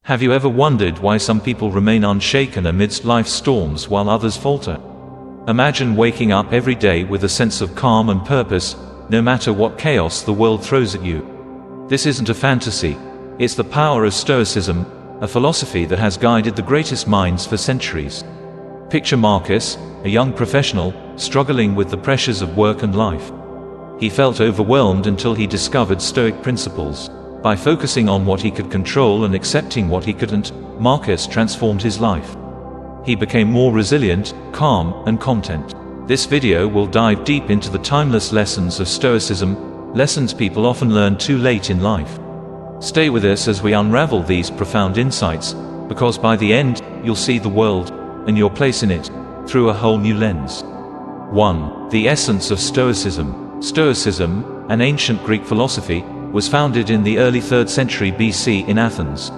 Have you ever wondered why some people remain unshaken amidst life's storms while others falter? Imagine waking up every day with a sense of calm and purpose, no matter what chaos the world throws at you. This isn't a fantasy. It's the power of Stoicism, a philosophy that has guided the greatest minds for centuries. Picture Marcus, a young professional, struggling with the pressures of work and life. He felt overwhelmed until he discovered Stoic principles. By focusing on what he could control and accepting what he couldn't, Marcus transformed his life. He became more resilient, calm, and content. This video will dive deep into the timeless lessons of Stoicism, lessons people often learn too late in life. Stay with us as we unravel these profound insights, because by the end, you'll see the world, and your place in it, through a whole new lens. 1. The Essence of Stoicism. Stoicism, an ancient Greek philosophy, was founded in the early 3rd century BC in Athens.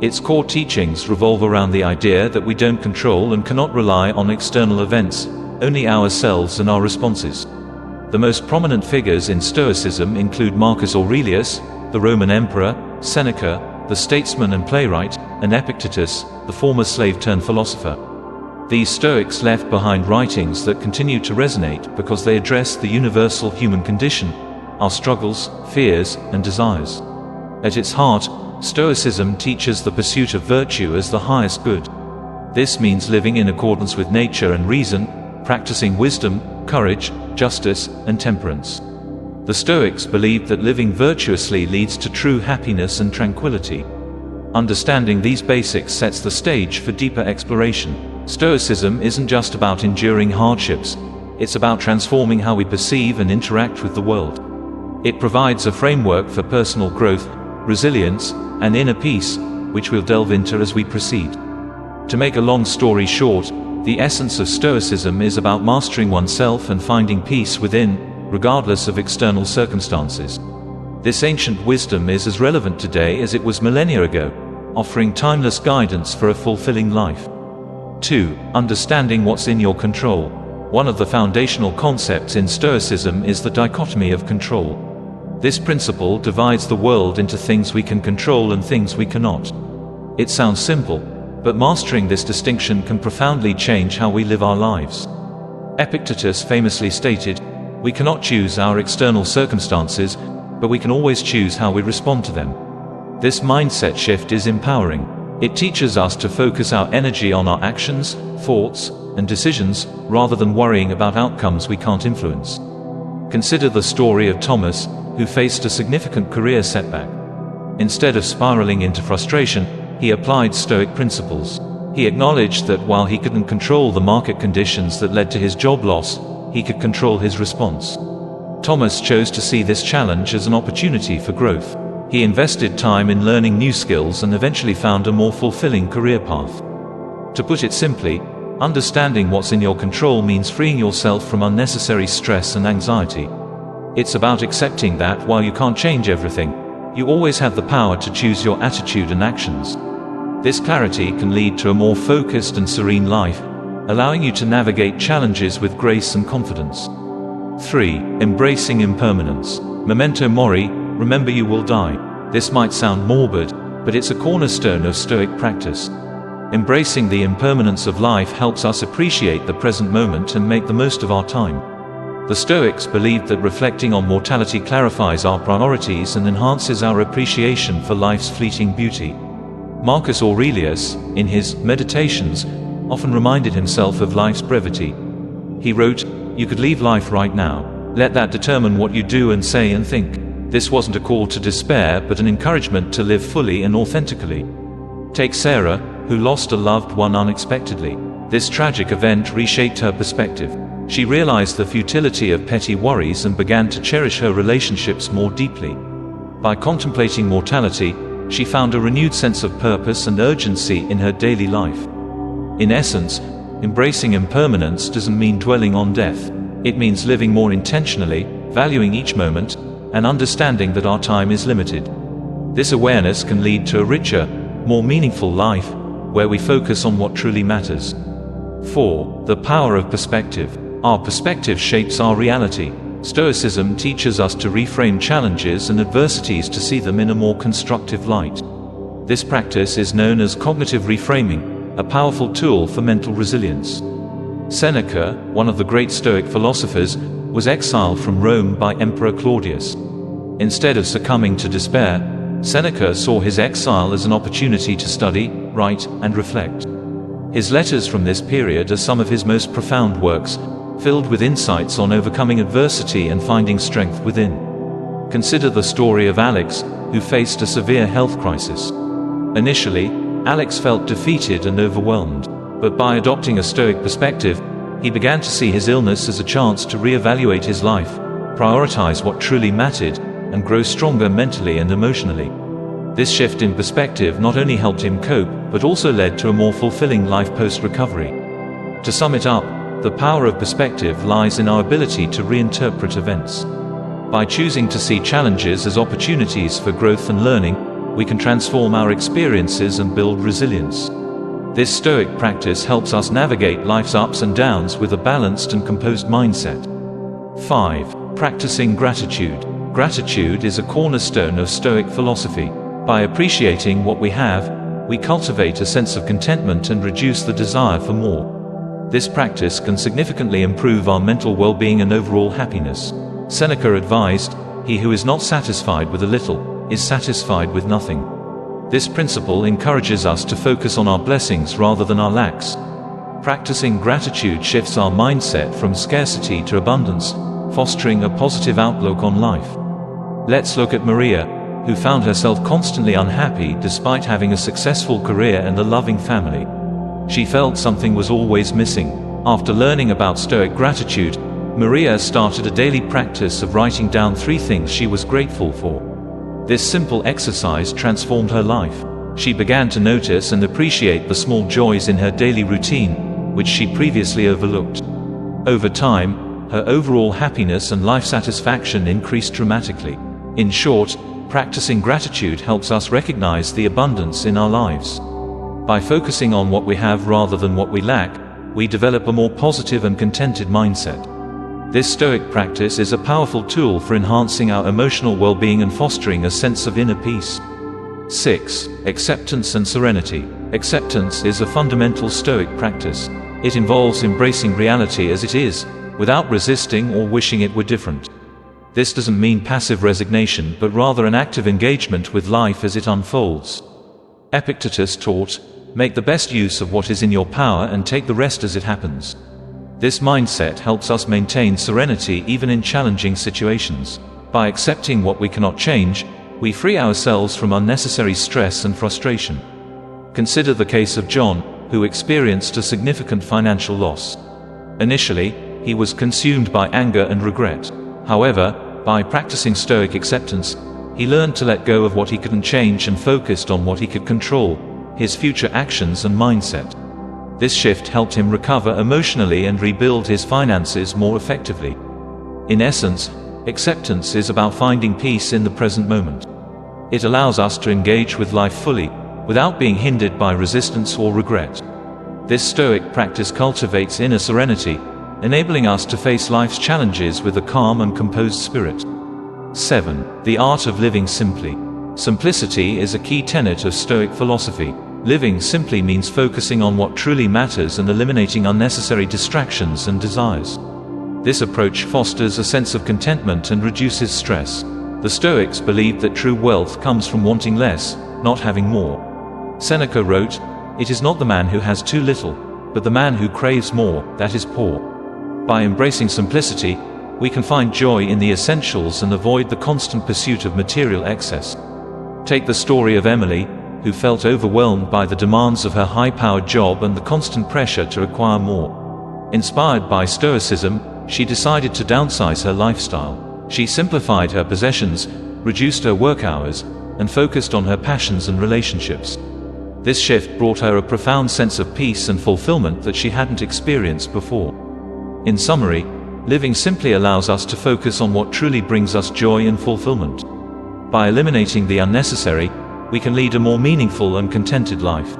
Its core teachings revolve around the idea that we don't control and cannot rely on external events, only ourselves and our responses. The most prominent figures in Stoicism include Marcus Aurelius, the Roman emperor, Seneca, the statesman and playwright, and Epictetus, the former slave-turned-philosopher. These Stoics left behind writings that continue to resonate because they address the universal human condition, our struggles, fears, and desires. At its heart, Stoicism teaches the pursuit of virtue as the highest good. This means living in accordance with nature and reason, practicing wisdom, courage, justice, and temperance. The Stoics believed that living virtuously leads to true happiness and tranquility. Understanding these basics sets the stage for deeper exploration. Stoicism isn't just about enduring hardships, it's about transforming how we perceive and interact with the world. It provides a framework for personal growth, resilience, and inner peace, which we'll delve into as we proceed. To make a long story short, the essence of Stoicism is about mastering oneself and finding peace within, regardless of external circumstances. This ancient wisdom is as relevant today as it was millennia ago, offering timeless guidance for a fulfilling life. 2. Understanding what's in your control. One of the foundational concepts in Stoicism is the dichotomy of control. This principle divides the world into things we can control and things we cannot. It sounds simple, but mastering this distinction can profoundly change how we live our lives. Epictetus famously stated, "We cannot choose our external circumstances, but we can always choose how we respond to them." This mindset shift is empowering. It teaches us to focus our energy on our actions, thoughts, and decisions, rather than worrying about outcomes we can't influence. Consider the story of Thomas, who faced a significant career setback. Instead of spiraling into frustration, he applied Stoic principles. He acknowledged that while he couldn't control the market conditions that led to his job loss, he could control his response. Thomas chose to see this challenge as an opportunity for growth. He invested time in learning new skills and eventually found a more fulfilling career path. To put it simply, understanding what's in your control means freeing yourself from unnecessary stress and anxiety. It's about accepting that while you can't change everything, you always have the power to choose your attitude and actions. This clarity can lead to a more focused and serene life, allowing you to navigate challenges with grace and confidence. 3. Embracing impermanence. Memento mori, remember you will die. This might sound morbid, but it's a cornerstone of Stoic practice. Embracing the impermanence of life helps us appreciate the present moment and make the most of our time. The Stoics believed that reflecting on mortality clarifies our priorities and enhances our appreciation for life's fleeting beauty. Marcus Aurelius, in his Meditations, often reminded himself of life's brevity. He wrote, "You could leave life right now. Let that determine what you do and say and think." This wasn't a call to despair, but an encouragement to live fully and authentically. Take Sarah, who lost a loved one unexpectedly. This tragic event reshaped her perspective. She realized the futility of petty worries and began to cherish her relationships more deeply. By contemplating mortality, she found a renewed sense of purpose and urgency in her daily life. In essence, embracing impermanence doesn't mean dwelling on death. It means living more intentionally, valuing each moment, and understanding that our time is limited. This awareness can lead to a richer, more meaningful life, where we focus on what truly matters. 4. The power of perspective. Our perspective shapes our reality. Stoicism teaches us to reframe challenges and adversities to see them in a more constructive light. This practice is known as cognitive reframing, a powerful tool for mental resilience. Seneca, one of the great Stoic philosophers, was exiled from Rome by Emperor Claudius. Instead of succumbing to despair, Seneca saw his exile as an opportunity to study, write, and reflect. His letters from this period are some of his most profound works, filled with insights on overcoming adversity and finding strength within. Consider the story of Alex, who faced a severe health crisis. Initially, Alex felt defeated and overwhelmed, but by adopting a Stoic perspective, he began to see his illness as a chance to reevaluate his life, prioritize what truly mattered, and grow stronger mentally and emotionally. This shift in perspective not only helped him cope, but also led to a more fulfilling life post-recovery. To sum it up, the power of perspective lies in our ability to reinterpret events. By choosing to see challenges as opportunities for growth and learning, we can transform our experiences and build resilience. This Stoic practice helps us navigate life's ups and downs with a balanced and composed mindset. 5. Practicing gratitude. Gratitude is a cornerstone of Stoic philosophy. By appreciating what we have, we cultivate a sense of contentment and reduce the desire for more. This practice can significantly improve our mental well-being and overall happiness. Seneca advised, "He who is not satisfied with a little, is satisfied with nothing." This principle encourages us to focus on our blessings rather than our lacks. Practicing gratitude shifts our mindset from scarcity to abundance, fostering a positive outlook on life. Let's look at Maria, who found herself constantly unhappy despite having a successful career and a loving family. She felt something was always missing. After learning about Stoic gratitude, Maria started a daily practice of writing down 3 things she was grateful for. This simple exercise transformed her life. She began to notice and appreciate the small joys in her daily routine, which she previously overlooked. Over time, her overall happiness and life satisfaction increased dramatically. In short, practicing gratitude helps us recognize the abundance in our lives. By focusing on what we have rather than what we lack, we develop a more positive and contented mindset. This Stoic practice is a powerful tool for enhancing our emotional well-being and fostering a sense of inner peace. 6. Acceptance and serenity. Acceptance is a fundamental Stoic practice. It involves embracing reality as it is, without resisting or wishing it were different. This doesn't mean passive resignation, but rather an active engagement with life as it unfolds. Epictetus taught, "Make the best use of what is in your power and take the rest as it happens." This mindset helps us maintain serenity even in challenging situations. By accepting what we cannot change, we free ourselves from unnecessary stress and frustration. Consider the case of John, who experienced a significant financial loss. Initially, he was consumed by anger and regret. However, by practicing Stoic acceptance, he learned to let go of what he couldn't change and focused on what he could control, his future actions and mindset. This shift helped him recover emotionally and rebuild his finances more effectively. In essence, acceptance is about finding peace in the present moment. It allows us to engage with life fully, without being hindered by resistance or regret. This Stoic practice cultivates inner serenity, enabling us to face life's challenges with a calm and composed spirit. 7. The art of living simply. Simplicity is a key tenet of Stoic philosophy. Living simply means focusing on what truly matters and eliminating unnecessary distractions and desires. This approach fosters a sense of contentment and reduces stress. The Stoics believed that true wealth comes from wanting less, not having more. Seneca wrote, "It is not the man who has too little, but the man who craves more, that is poor." By embracing simplicity, we can find joy in the essentials and avoid the constant pursuit of material excess. Take the story of Emily, who felt overwhelmed by the demands of her high-powered job and the constant pressure to acquire more. Inspired by Stoicism, she decided to downsize her lifestyle. She simplified her possessions, reduced her work hours, and focused on her passions and relationships. This shift brought her a profound sense of peace and fulfillment that she hadn't experienced before. In summary, living simply allows us to focus on what truly brings us joy and fulfillment. By eliminating the unnecessary, we can lead a more meaningful and contented life.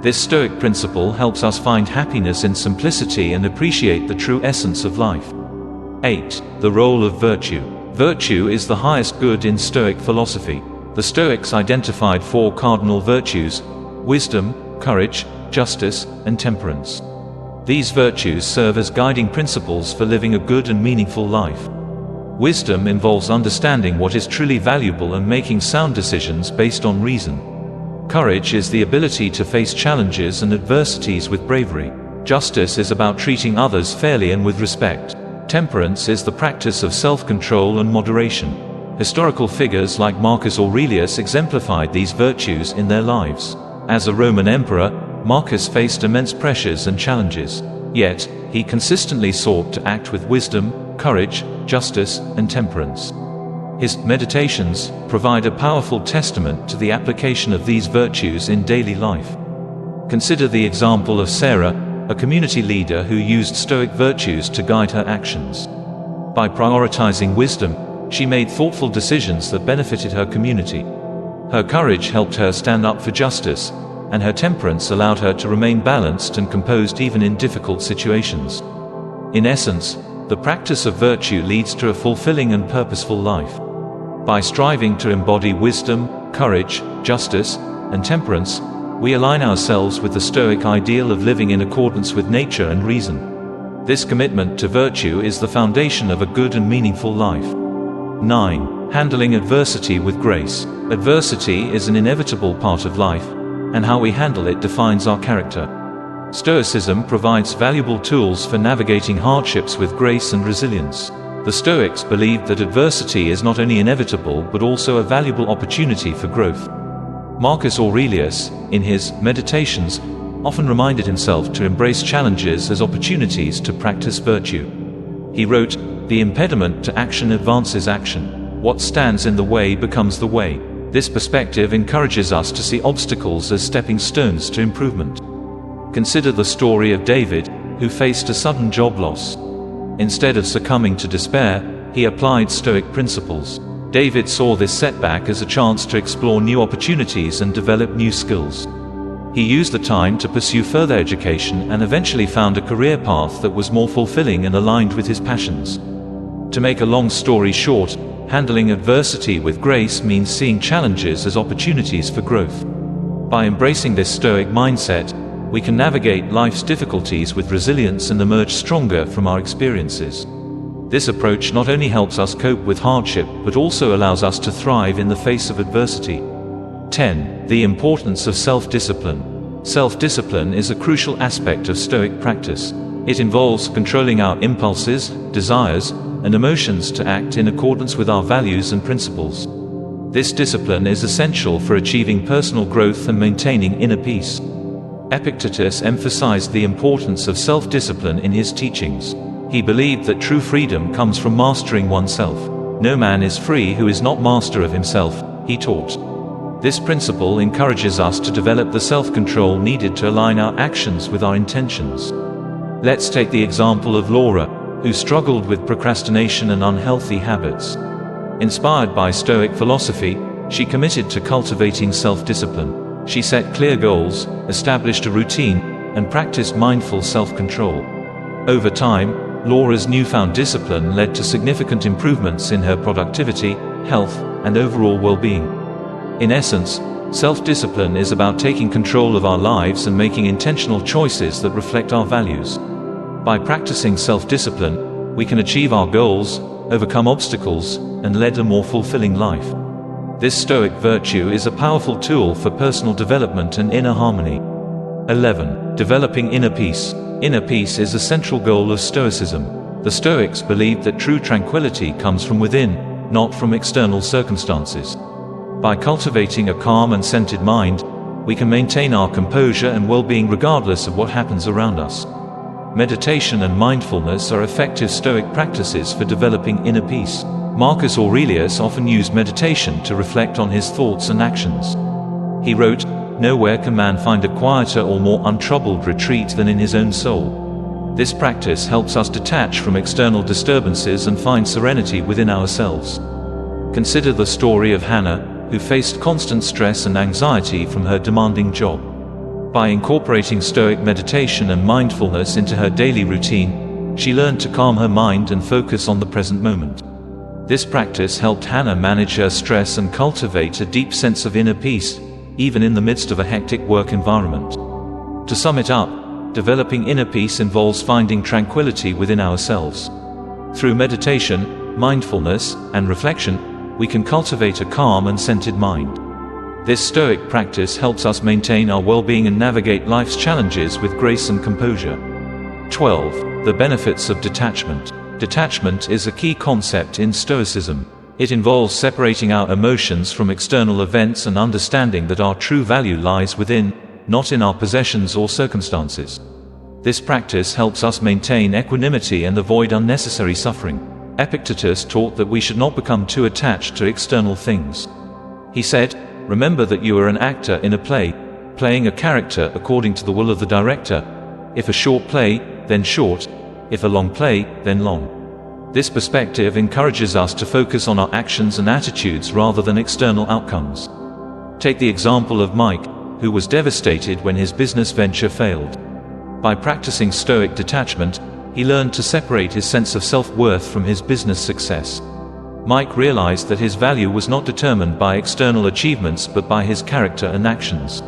This Stoic principle helps us find happiness in simplicity and appreciate the true essence of life. 8. The role of virtue. Virtue is the highest good in Stoic philosophy. The Stoics identified 4 cardinal virtues: wisdom, courage, justice, and temperance. These virtues serve as guiding principles for living a good and meaningful life. Wisdom involves understanding what is truly valuable and making sound decisions based on reason. Courage is the ability to face challenges and adversities with bravery. Justice is about treating others fairly and with respect. Temperance is the practice of self-control and moderation. Historical figures like Marcus Aurelius exemplified these virtues in their lives. As a Roman emperor, Marcus faced immense pressures and challenges. Yet, he consistently sought to act with wisdom, courage, justice, and temperance. His meditations provide a powerful testament to the application of these virtues in daily life. Consider the example of Sarah, a community leader who used Stoic virtues to guide her actions. By prioritizing wisdom, she made thoughtful decisions that benefited her community. Her courage helped her stand up for justice, and her temperance allowed her to remain balanced and composed even in difficult situations. In essence, the practice of virtue leads to a fulfilling and purposeful life. By striving to embody wisdom, courage, justice, and temperance, we align ourselves with the Stoic ideal of living in accordance with nature and reason. This commitment to virtue is the foundation of a good and meaningful life. 9. Handling adversity with grace. Adversity is an inevitable part of life, and how we handle it defines our character. Stoicism provides valuable tools for navigating hardships with grace and resilience. The Stoics believed that adversity is not only inevitable but also a valuable opportunity for growth. Marcus Aurelius, in his Meditations, often reminded himself to embrace challenges as opportunities to practice virtue. He wrote, "The impediment to action advances action. What stands in the way becomes the way." This perspective encourages us to see obstacles as stepping stones to improvement. Consider the story of David, who faced a sudden job loss. Instead of succumbing to despair, he applied Stoic principles. David saw this setback as a chance to explore new opportunities and develop new skills. He used the time to pursue further education and eventually found a career path that was more fulfilling and aligned with his passions. To make a long story short, handling adversity with grace means seeing challenges as opportunities for growth. By embracing this Stoic mindset, we can navigate life's difficulties with resilience and emerge stronger from our experiences. This approach not only helps us cope with hardship but also allows us to thrive in the face of adversity. 10. The importance of self-discipline. Self-discipline is a crucial aspect of Stoic practice. It involves controlling our impulses, desires, and emotions to act in accordance with our values and principles. This discipline is essential for achieving personal growth and maintaining inner peace. Epictetus emphasized the importance of self-discipline in his teachings. He believed that true freedom comes from mastering oneself. No man is free who is not master of himself, he taught. This principle encourages us to develop the self-control needed to align our actions with our intentions. Let's take the example of Laura, who struggled with procrastination and unhealthy habits. Inspired by Stoic philosophy, she committed to cultivating self-discipline. She set clear goals, established a routine, and practiced mindful self-control. Over time, Laura's newfound discipline led to significant improvements in her productivity, health, and overall well-being. In essence, self-discipline is about taking control of our lives and making intentional choices that reflect our values. By practicing self-discipline, we can achieve our goals, overcome obstacles, and lead a more fulfilling life. This Stoic virtue is a powerful tool for personal development and inner harmony. 11. Developing inner peace. Inner peace is a central goal of Stoicism. The Stoics believed that true tranquility comes from within, not from external circumstances. By cultivating a calm and centered mind, we can maintain our composure and well-being regardless of what happens around us. Meditation and mindfulness are effective Stoic practices for developing inner peace. Marcus Aurelius often used meditation to reflect on his thoughts and actions. He wrote, "Nowhere can man find a quieter or more untroubled retreat than in his own soul." This practice helps us detach from external disturbances and find serenity within ourselves. Consider the story of Hannah, who faced constant stress and anxiety from her demanding job. By incorporating Stoic meditation and mindfulness into her daily routine, she learned to calm her mind and focus on the present moment. This practice helped Hannah manage her stress and cultivate a deep sense of inner peace, even in the midst of a hectic work environment. To sum it up, developing inner peace involves finding tranquility within ourselves. Through meditation, mindfulness, and reflection, we can cultivate a calm and centered mind. This Stoic practice helps us maintain our well-being and navigate life's challenges with grace and composure. 12. The Benefits of Detachment. Detachment is a key concept in Stoicism. It involves separating our emotions from external events and understanding that our true value lies within, not in our possessions or circumstances. This practice helps us maintain equanimity and avoid unnecessary suffering. Epictetus taught that we should not become too attached to external things. He said, "Remember that you are an actor in a play, playing a character according to the will of the director. If a short play, then short. If a long play, then long." This perspective encourages us to focus on our actions and attitudes rather than external outcomes. Take the example of Mike, who was devastated when his business venture failed. By practicing Stoic detachment, he learned to separate his sense of self-worth from his business success. Mike realized that his value was not determined by external achievements but by his character and actions.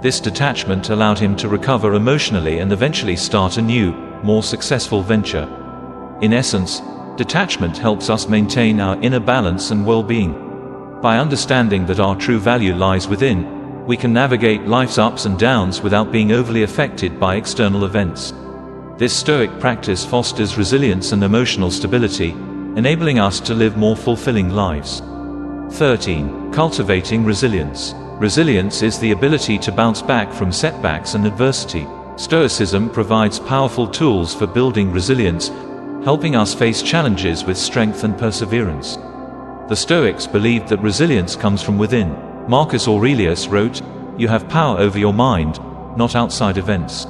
This detachment allowed him to recover emotionally and eventually start a new, more successful venture. In essence, detachment helps us maintain our inner balance and well-being. By understanding that our true value lies within, we can navigate life's ups and downs without being overly affected by external events. This Stoic practice fosters resilience and emotional stability, enabling us to live more fulfilling lives. 13. Cultivating Resilience. Resilience is the ability to bounce back from setbacks and adversity. Stoicism provides powerful tools for building resilience, helping us face challenges with strength and perseverance. The Stoics believed that resilience comes from within. Marcus Aurelius wrote, "You have power over your mind, not outside events.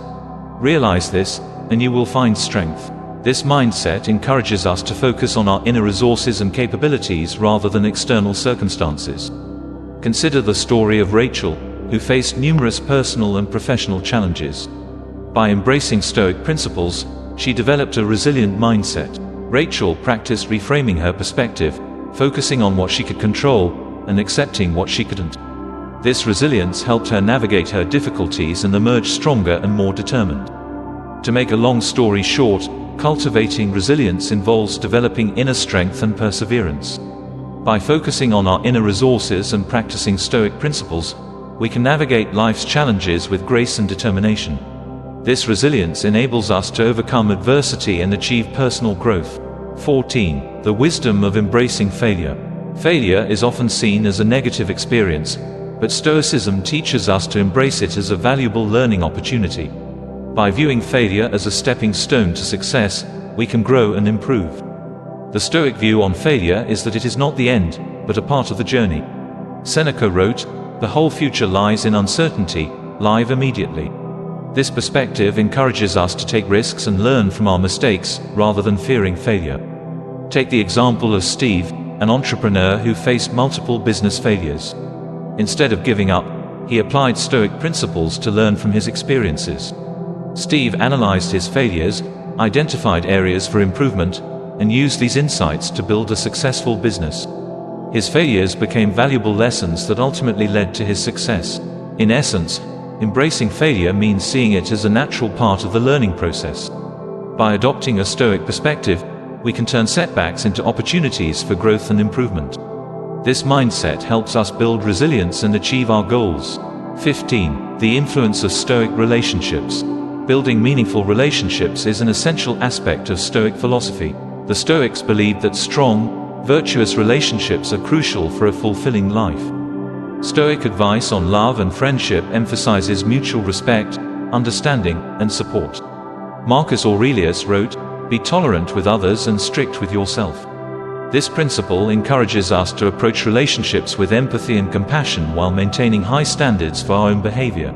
Realize this, and you will find strength." This mindset encourages us to focus on our inner resources and capabilities rather than external circumstances. Consider the story of Rachel, who faced numerous personal and professional challenges. By embracing Stoic principles, she developed a resilient mindset. Rachel practiced reframing her perspective, focusing on what she could control and accepting what she couldn't. This resilience helped her navigate her difficulties and emerge stronger and more determined. To make a long story short, cultivating resilience involves developing inner strength and perseverance. By focusing on our inner resources and practicing Stoic principles, we can navigate life's challenges with grace and determination. This resilience enables us to overcome adversity and achieve personal growth. 14. The wisdom of embracing failure. Failure is often seen as a negative experience, but Stoicism teaches us to embrace it as a valuable learning opportunity. By viewing failure as a stepping stone to success, we can grow and improve. The Stoic view on failure is that it is not the end, but a part of the journey. Seneca wrote, "The whole future lies in uncertainty, live immediately." This perspective encourages us to take risks and learn from our mistakes, rather than fearing failure. Take the example of Steve, an entrepreneur who faced multiple business failures. Instead of giving up, he applied Stoic principles to learn from his experiences. Steve analyzed his failures, identified areas for improvement, and used these insights to build a successful business. His failures became valuable lessons that ultimately led to his success. In essence, embracing failure means seeing it as a natural part of the learning process. By adopting a Stoic perspective, we can turn setbacks into opportunities for growth and improvement. This mindset helps us build resilience and achieve our goals. 15. The influence of Stoic relationships. Building meaningful relationships is an essential aspect of Stoic philosophy. The Stoics believed that strong, virtuous relationships are crucial for a fulfilling life. Stoic advice on love and friendship emphasizes mutual respect, understanding, and support. Marcus Aurelius wrote, "Be tolerant with others and strict with yourself." This principle encourages us to approach relationships with empathy and compassion while maintaining high standards for our own behavior.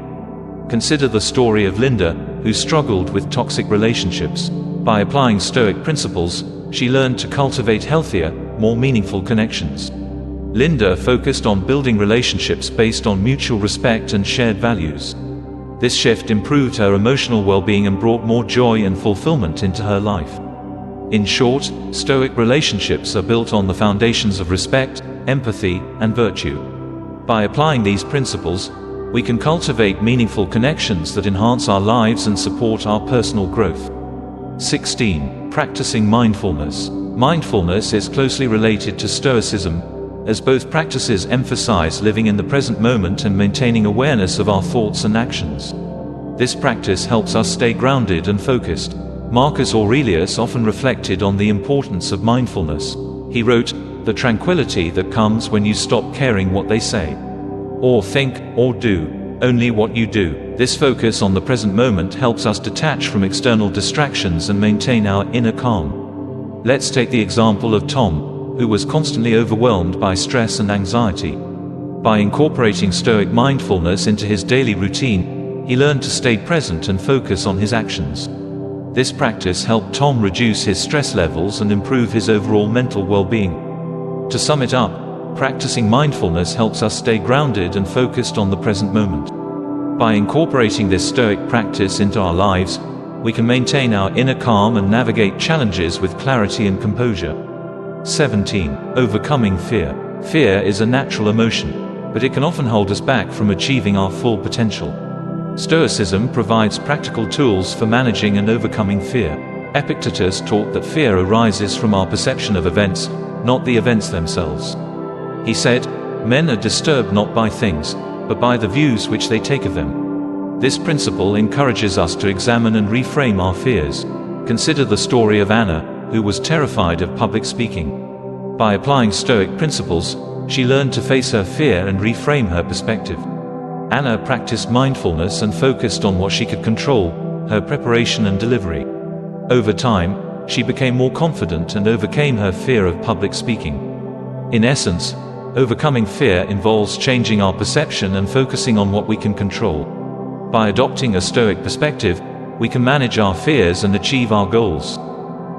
Consider the story of Linda, who struggled with toxic relationships. By applying Stoic principles, she learned to cultivate healthier, more meaningful connections. Linda focused on building relationships based on mutual respect and shared values. This shift improved her emotional well-being and brought more joy and fulfillment into her life. In short, Stoic relationships are built on the foundations of respect, empathy, and virtue. By applying these principles, we can cultivate meaningful connections that enhance our lives and support our personal growth. 16. Practicing mindfulness. Mindfulness is closely related to Stoicism, as both practices emphasize living in the present moment and maintaining awareness of our thoughts and actions. This practice helps us stay grounded and focused. Marcus Aurelius often reflected on the importance of mindfulness. He wrote, "The tranquility that comes when you stop caring what they say, or think, or do, only what you do." This focus on the present moment helps us detach from external distractions and maintain our inner calm. Let's take the example of Tom, who was constantly overwhelmed by stress and anxiety. By incorporating Stoic mindfulness into his daily routine, he learned to stay present and focus on his actions. This practice helped Tom reduce his stress levels and improve his overall mental well-being. To sum it up, practicing mindfulness helps us stay grounded and focused on the present moment. By incorporating this Stoic practice into our lives, we can maintain our inner calm and navigate challenges with clarity and composure. 17. Overcoming fear. Fear is a natural emotion, but it can often hold us back from achieving our full potential. Stoicism provides practical tools for managing and overcoming fear. Epictetus taught that fear arises from our perception of events, not the events themselves. He said, "Men are disturbed not by things, but by the views which they take of them." This principle encourages us to examine and reframe our fears. Consider the story of Anna, who was terrified of public speaking. By applying Stoic principles, she learned to face her fear and reframe her perspective. Anna practiced mindfulness and focused on what she could control, her preparation and delivery. Over time, she became more confident and overcame her fear of public speaking. In essence, overcoming fear involves changing our perception and focusing on what we can control. By adopting a Stoic perspective, we can manage our fears and achieve our goals.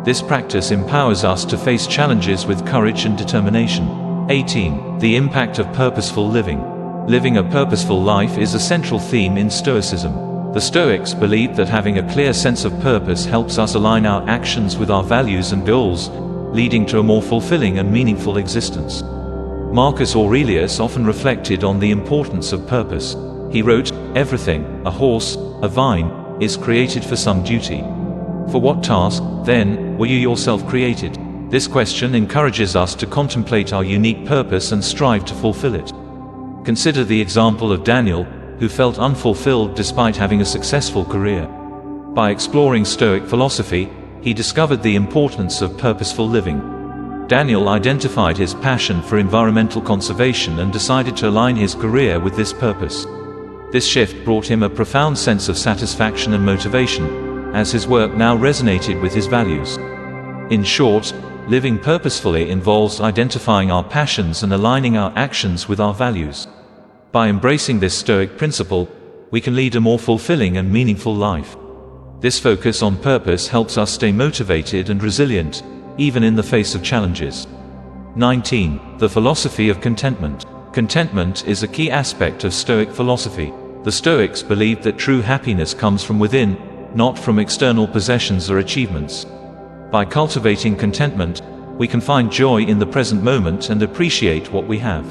This practice empowers us to face challenges with courage and determination. 18. The impact of purposeful living. Living a purposeful life is a central theme in Stoicism. The Stoics believed that having a clear sense of purpose helps us align our actions with our values and goals, leading to a more fulfilling and meaningful existence. Marcus Aurelius often reflected on the importance of purpose. He wrote, "Everything, a horse, a vine, is created for some duty. For what task, then, were you yourself created?" This question encourages us to contemplate our unique purpose and strive to fulfill it. Consider the example of Daniel, who felt unfulfilled despite having a successful career. By exploring Stoic philosophy, he discovered the importance of purposeful living. Daniel identified his passion for environmental conservation and decided to align his career with this purpose. This shift brought him a profound sense of satisfaction and motivation, as his work now resonated with his values. In short, living purposefully involves identifying our passions and aligning our actions with our values. By embracing this Stoic principle, we can lead a more fulfilling and meaningful life. This focus on purpose helps us stay motivated and resilient, even in the face of challenges. 19. The Philosophy of Contentment. Contentment is a key aspect of Stoic philosophy. The Stoics believed that true happiness comes from within, not from external possessions or achievements. By cultivating contentment, we can find joy in the present moment and appreciate what we have.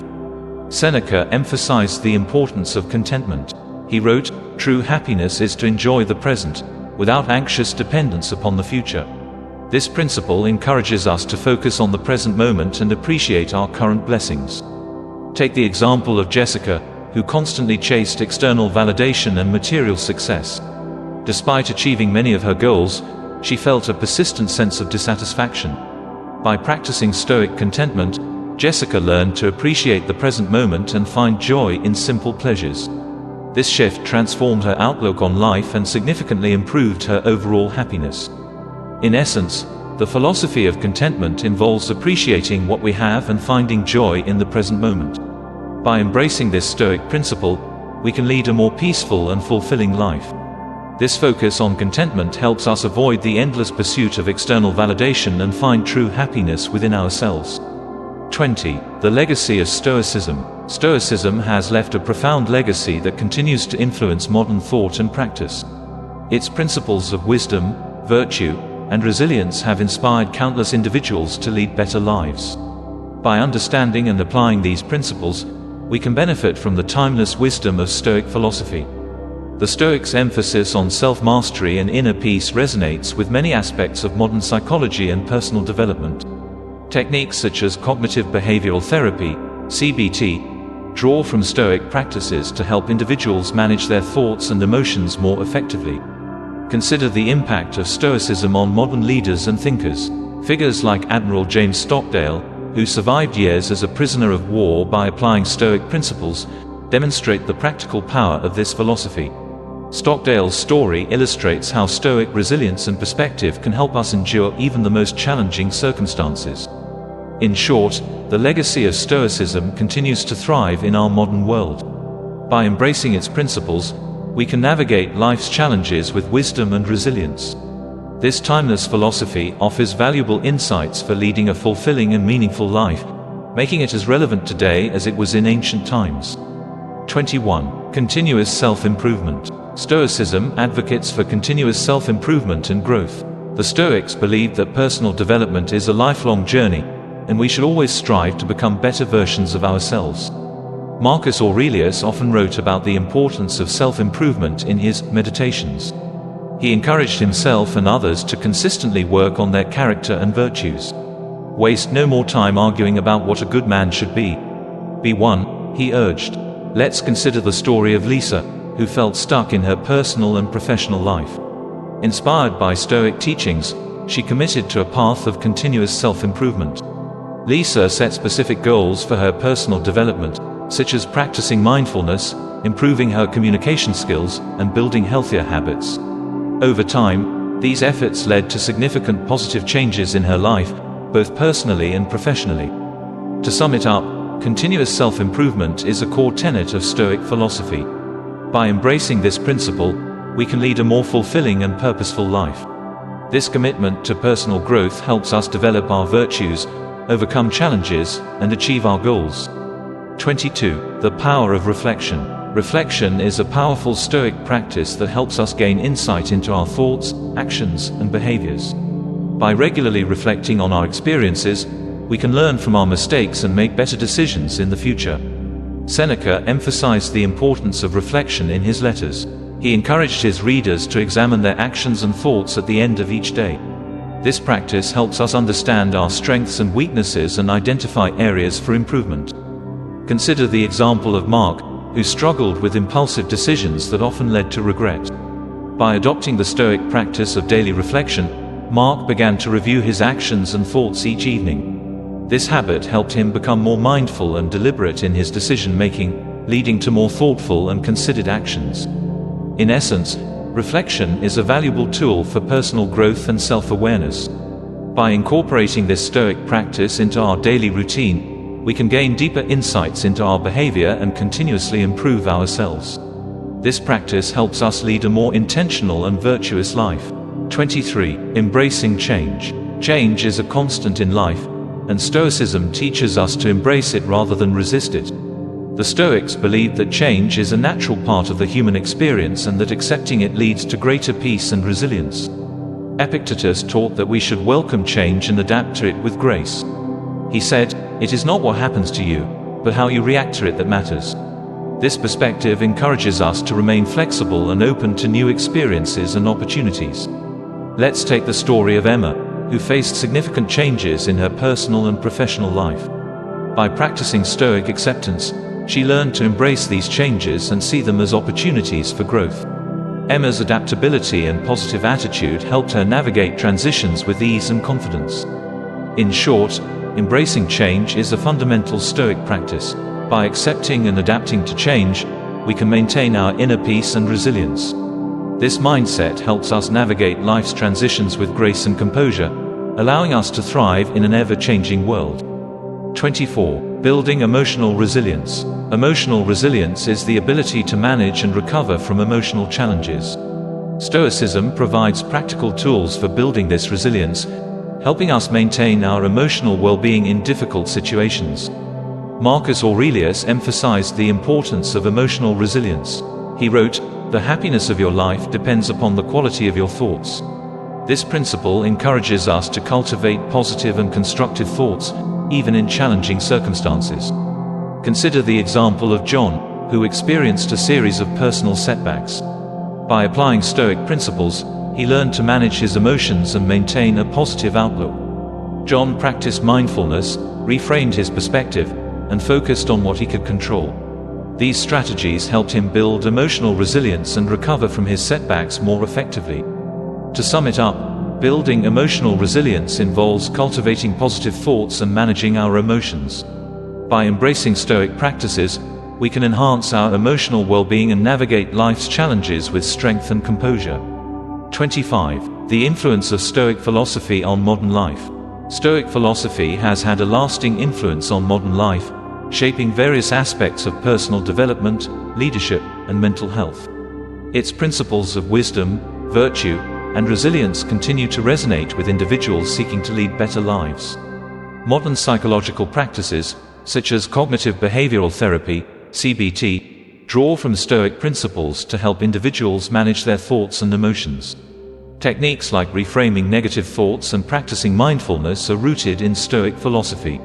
Seneca emphasized the importance of contentment. He wrote, "True happiness is to enjoy the present, without anxious dependence upon the future." This principle encourages us to focus on the present moment and appreciate our current blessings. Take the example of Jessica, who constantly chased external validation and material success. Despite achieving many of her goals, she felt a persistent sense of dissatisfaction. By practicing Stoic contentment, Jessica learned to appreciate the present moment and find joy in simple pleasures. This shift transformed her outlook on life and significantly improved her overall happiness. In essence, the philosophy of contentment involves appreciating what we have and finding joy in the present moment. By embracing this Stoic principle, we can lead a more peaceful and fulfilling life. This focus on contentment helps us avoid the endless pursuit of external validation and find true happiness within ourselves. 20. The Legacy of Stoicism. Stoicism has left a profound legacy that continues to influence modern thought and practice. Its principles of wisdom, virtue, and resilience have inspired countless individuals to lead better lives. By understanding and applying these principles, we can benefit from the timeless wisdom of Stoic philosophy. The Stoics' emphasis on self-mastery and inner peace resonates with many aspects of modern psychology and personal development. Techniques such as cognitive behavioral therapy, CBT, draw from Stoic practices to help individuals manage their thoughts and emotions more effectively. Consider the impact of Stoicism on modern leaders and thinkers. Figures like Admiral James Stockdale, who survived years as a prisoner of war by applying Stoic principles, demonstrate the practical power of this philosophy. Stockdale's story illustrates how Stoic resilience and perspective can help us endure even the most challenging circumstances. In short, the legacy of Stoicism continues to thrive in our modern world. By embracing its principles, we can navigate life's challenges with wisdom and resilience. This timeless philosophy offers valuable insights for leading a fulfilling and meaningful life, making it as relevant today as it was in ancient times. 21. Continuous self-improvement. Stoicism advocates for continuous self-improvement and growth. The Stoics believe that personal development is a lifelong journey, and we should always strive to become better versions of ourselves. Marcus Aurelius often wrote about the importance of self-improvement in his Meditations. He encouraged himself and others to consistently work on their character and virtues. Waste no more time arguing about what a good man should be. Be one, he urged. Let's consider the story of Lisa, who felt stuck in her personal and professional life. Inspired by Stoic teachings, she committed to a path of continuous self-improvement. Lisa set specific goals for her personal development, such as practicing mindfulness, improving her communication skills, and building healthier habits. Over time, these efforts led to significant positive changes in her life, both personally and professionally. To sum it up, continuous self-improvement is a core tenet of Stoic philosophy. By embracing this principle, we can lead a more fulfilling and purposeful life. This commitment to personal growth helps us develop our virtues, overcome challenges, and achieve our goals. 22. The power of reflection. Reflection is a powerful Stoic practice that helps us gain insight into our thoughts, actions, and behaviors. By regularly reflecting on our experiences, we can learn from our mistakes and make better decisions in the future. Seneca emphasized the importance of reflection in his letters. He encouraged his readers to examine their actions and thoughts at the end of each day. This practice helps us understand our strengths and weaknesses and identify areas for improvement. Consider the example of Mark, who struggled with impulsive decisions that often led to regret. By adopting the Stoic practice of daily reflection, Mark began to review his actions and thoughts each evening. This habit helped him become more mindful and deliberate in his decision-making, leading to more thoughtful and considered actions. In essence, reflection is a valuable tool for personal growth and self-awareness. By incorporating this Stoic practice into our daily routine, we can gain deeper insights into our behavior and continuously improve ourselves. This practice helps us lead a more intentional and virtuous life. 23. Embracing change. Change is a constant in life, and Stoicism teaches us to embrace it rather than resist it. The Stoics believe that change is a natural part of the human experience and that accepting it leads to greater peace and resilience. Epictetus taught that we should welcome change and adapt to it with grace. He said, "It is not what happens to you, but how you react to it that matters." This perspective encourages us to remain flexible and open to new experiences and opportunities. Let's take the story of Emma, who faced significant changes in her personal and professional life. By practicing Stoic acceptance, she learned to embrace these changes and see them as opportunities for growth. Emma's adaptability and positive attitude helped her navigate transitions with ease and confidence. In short, embracing change is a fundamental Stoic practice. By accepting and adapting to change, we can maintain our inner peace and resilience. This mindset helps us navigate life's transitions with grace and composure, allowing us to thrive in an ever-changing world. 24. Building emotional resilience. Emotional resilience is the ability to manage and recover from emotional challenges. Stoicism provides practical tools for building this resilience, helping us maintain our emotional well-being in difficult situations. Marcus Aurelius emphasized the importance of emotional resilience. He wrote, "The happiness of your life depends upon the quality of your thoughts." This principle encourages us to cultivate positive and constructive thoughts, even in challenging circumstances. Consider the example of John, who experienced a series of personal setbacks. By applying Stoic principles, he learned to manage his emotions and maintain a positive outlook. John practiced mindfulness, reframed his perspective, and focused on what he could control. These strategies helped him build emotional resilience and recover from his setbacks more effectively. To sum it up, building emotional resilience involves cultivating positive thoughts and managing our emotions. By embracing Stoic practices, we can enhance our emotional well-being and navigate life's challenges with strength and composure. 25. The influence of Stoic philosophy on modern life. Stoic philosophy has had a lasting influence on modern life, shaping various aspects of personal development, leadership, and mental health. Its principles of wisdom, virtue, and resilience continue to resonate with individuals seeking to lead better lives. Modern psychological practices, such as cognitive behavioral therapy, CBT, draw from Stoic principles to help individuals manage their thoughts and emotions. Techniques like reframing negative thoughts and practicing mindfulness are rooted in Stoic philosophy.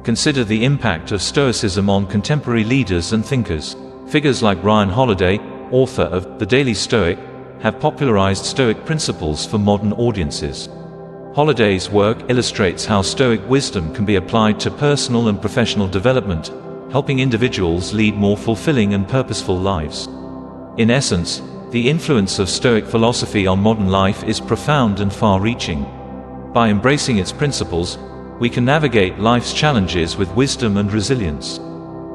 Consider the impact of Stoicism on contemporary leaders and thinkers. Figures like Ryan Holiday, author of The Daily Stoic, have popularized Stoic principles for modern audiences. Holiday's work illustrates how Stoic wisdom can be applied to personal and professional development, helping individuals lead more fulfilling and purposeful lives. In essence, the influence of Stoic philosophy on modern life is profound and far-reaching. By embracing its principles, we can navigate life's challenges with wisdom and resilience.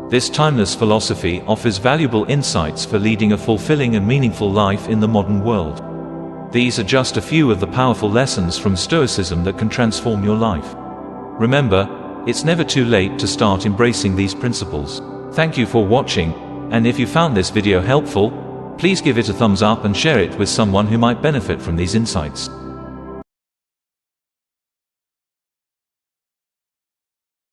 This timeless philosophy offers valuable insights for leading a fulfilling and meaningful life in the modern world. These are just a few of the powerful lessons from Stoicism that can transform your life. Remember, it's never too late to start embracing these principles. Thank you for watching, and if you found this video helpful, please give it a thumbs up and share it with someone who might benefit from these insights.